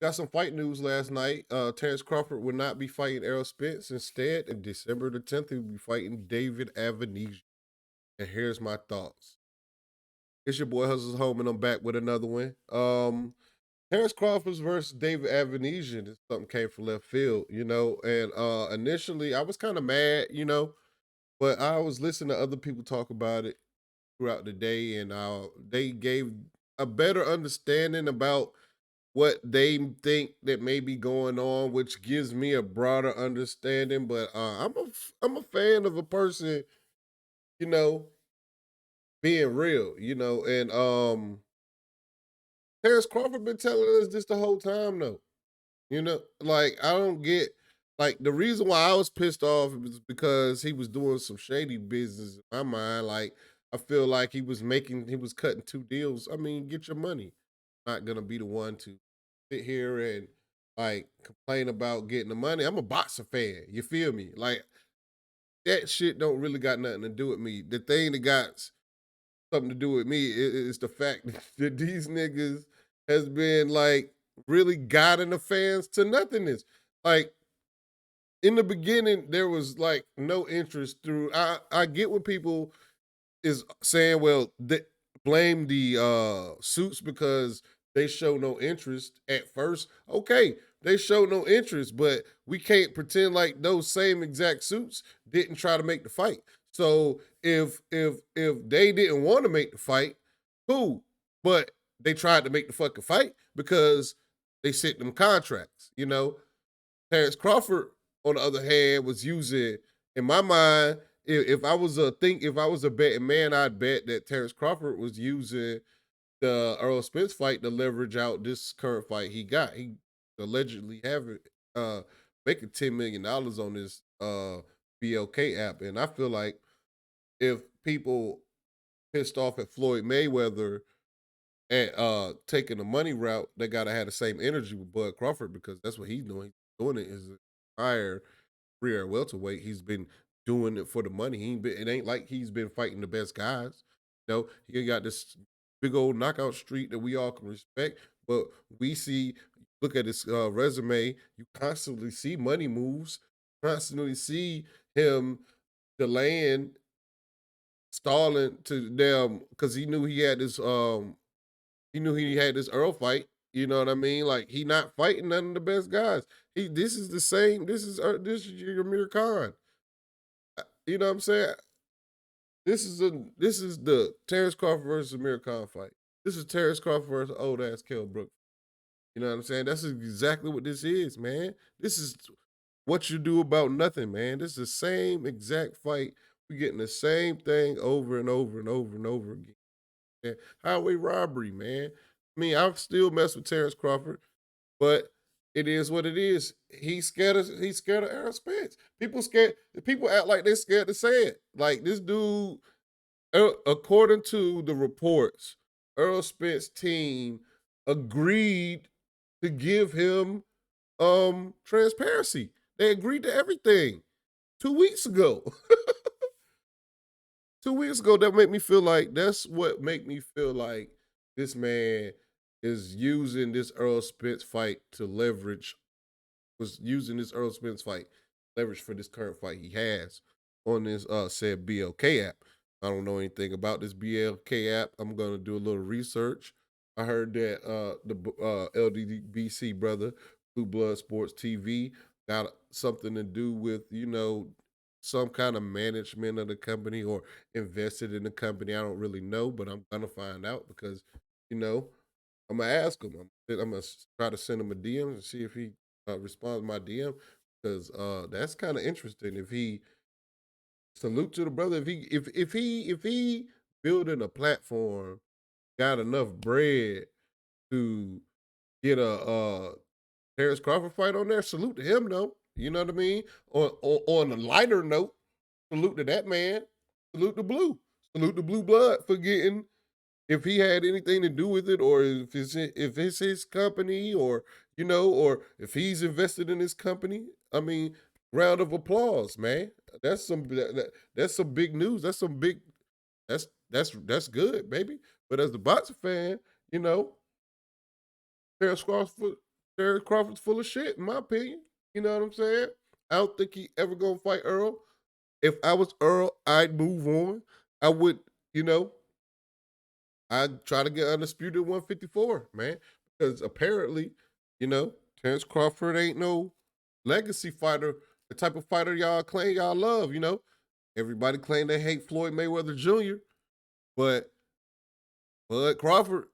Got some fight news last night. Terrence Crawford will not be fighting Errol Spence. Instead, in December the 10th, he will be fighting David Avanesyan. And here's my thoughts. It's your boy Hustle's Home, and I'm back with another one. Terrence Crawford versus David Avanesyan is something came from left field, and initially I was kind of mad, but I was listening to other people talk about it throughout the day, and they gave a better understanding about what they think that may be going on, which gives me a broader understanding. But I'm a fan of a person, you know, being real, and Terrence Crawford been telling us this the whole time though. Like I don't get like the reason why I was pissed off was because he was doing some shady business in my mind. Like I feel like he was cutting two deals. I mean, get your money. Not gonna be the one to sit here and like complain about getting the money. I'm a boxer fan. You feel me? Like that shit don't really got nothing to do with me. The thing that got something to do with me is the fact that these niggas has been like really guiding the fans to nothingness. Like in the beginning, there was like no interest through. I get what people is saying, well, they blame the suits because they show no interest at first. Okay, they show no interest, but we can't pretend like those same exact suits didn't try to make the fight. So if they didn't want to make the fight, cool. But they tried to make the fucking fight because they sent them contracts, Terrence Crawford, on the other hand, was using, in my mind, if I was a betting man, I'd bet that Terrence Crawford was using the Earl Spence fight to leverage out this current fight he got. He allegedly having making $10 million on this BLK app. And I feel like if people pissed off at Floyd Mayweather and taking the money route, they gotta have the same energy with Bud Crawford because that's what he's doing. He's doing it is higher career welterweight. He's been doing it for the money. It ain't like he's been fighting the best guys. He got this big old knockout streak that we all can respect. But we see, look at his resume. You constantly see money moves. Constantly see him delaying, stalling to them because he knew he had this Earl fight. You know what I mean? Like he not fighting none of the best guys. This is the same. This is your Amir Khan. You know what I'm saying? This is the Terrence Crawford versus Amir Khan fight. This is Terrence Crawford versus old ass Kell Brook. You know what I'm saying? That's exactly what this is, man. This is what you do about nothing, man. This is the same exact fight. We're getting the same thing over and over and over and over again. Man. Highway robbery, man. I mean, I still mess with Terrence Crawford, but it is what it is. He's scared of Aaron Spence. People act like they're scared to say it. Like this dude, according to the reports, Earl Spence team agreed to give him transparency. They agreed to everything 2 weeks ago. 2 weeks ago, that's what make me feel like this man is using this Earl Spence fight to leverage was using this Earl Spence fight leverage for this current fight he has on this said BLK app. I don't know anything about this BLK app. I'm gonna do a little research. I heard that LDBC brother, Blue Blood Sports TV, got something to do with some kind of management of the company or invested in the company. I don't really know, but I'm gonna find out because you know I'm gonna ask him. I'm gonna try to send him a DM and see if he responds to my DM because that's kind of interesting. If he salute to the brother, if he building a platform, got enough bread to get a Terrence Crawford fight on there, salute to him though. You know what I mean? On a lighter note, salute to that man. Salute to Blue. Salute to Blue Blood for getting if he had anything to do with it, or if it's his company, or or if he's invested in his company. I mean, round of applause, man. That's some big news. That's some big. That's good, baby. But as the boxer fan, you know, Terrence Crawford. Terrence Crawford's full of shit, in my opinion. You know what I'm saying? I don't think he ever gonna fight Earl. If I was Earl, I'd move on. I would, you know, I'd try to get undisputed 154, man. Because apparently, Terrence Crawford ain't no legacy fighter, the type of fighter y'all claim y'all love. Everybody claim they hate Floyd Mayweather Jr., but Bud Crawford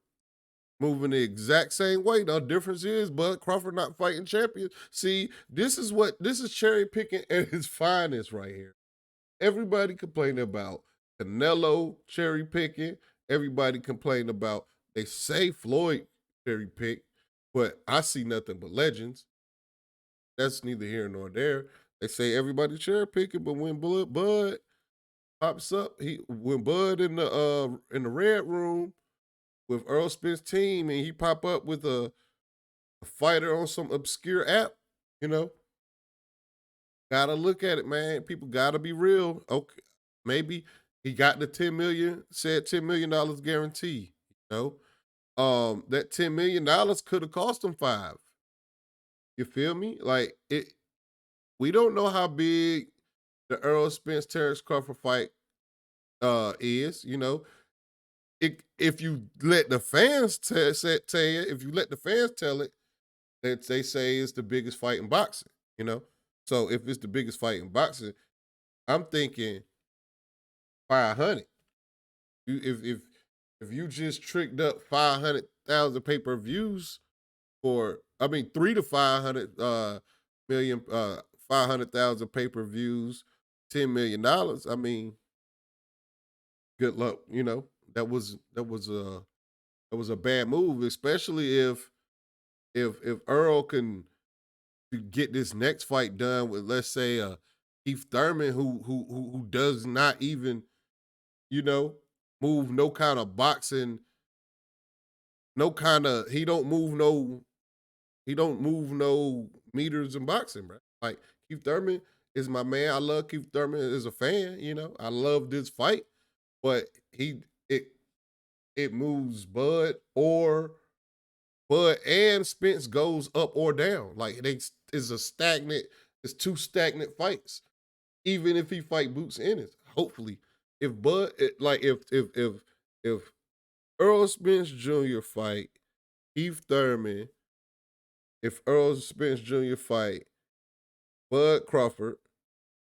moving the exact same way. The difference is Bud Crawford not fighting champions. See, this is cherry picking at its finest right here. Everybody complained about Canelo cherry picking. Everybody complained about they say Floyd cherry pick, but I see nothing but legends. That's neither here nor there. They say everybody cherry picking, but when Bud pops up, when Bud in the red room with Earl Spence team and he pop up with a fighter on some obscure app, you know, gotta look at it, man. People gotta be real. Okay, maybe he got the 10 million, said $10 million guarantee. That $10 million could have cost him 5. You feel me? Like it. We don't know how big the Earl Spence Terrence Crawford fight is. If you let the fans tell you, if you let the fans tell it, that they say it's the biggest fight in boxing. You know, so if it's the biggest fight in boxing, I'm thinking 500. If you just tricked up 500,000 pay per views for, I mean, 3 to 500 million, 500,000 pay per views, $10 million. I mean, good luck. That was a bad move, especially if Earl can get this next fight done with, let's say, Keith Thurman, who does not even you know move no kind of boxing, no kind of he don't move no meters in boxing, bro. Like Keith Thurman is my man. I love Keith Thurman as a fan. I love this fight, but it it moves Bud and Spence goes up or down. Like it's two stagnant fights. Even if he fight Boots Ennis, hopefully, if Bud like if Earl Spence Jr. fight Keith Thurman, if Earl Spence Jr. fight Bud Crawford,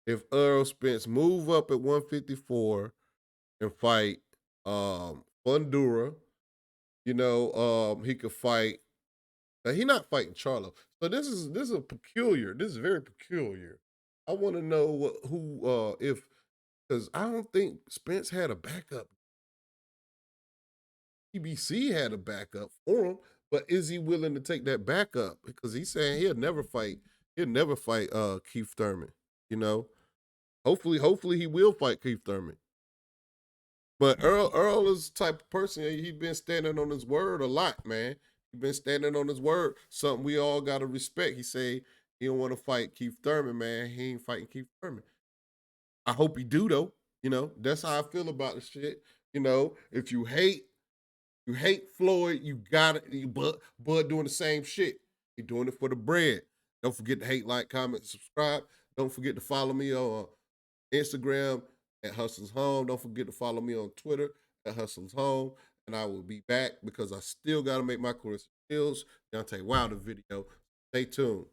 if Earl Spence move up at 154 and fight Fundura, he could fight. He not fighting Charlo. So this is very peculiar. I want to know who if because I don't think Spence had a backup. PBC had a backup for him, but is he willing to take that backup? Because he's saying he'll never fight Keith Thurman, you know. Hopefully he will fight Keith Thurman. But Earl is the type of person, he's been standing on his word a lot, man. He's been standing on his word. Something we all gotta respect. He say he don't want to fight Keith Thurman, man. He ain't fighting Keith Thurman. I hope he do though. That's how I feel about the shit. If you hate Floyd, you got it. Bud doing the same shit. He doing it for the bread. Don't forget to hate, like, comment, subscribe. Don't forget to follow me on Instagram at Hustle's Home. Don't forget to follow me on Twitter at Hustle's Home. And I will be back because I still got to make my career skills. Deontay Wilder video. Stay tuned.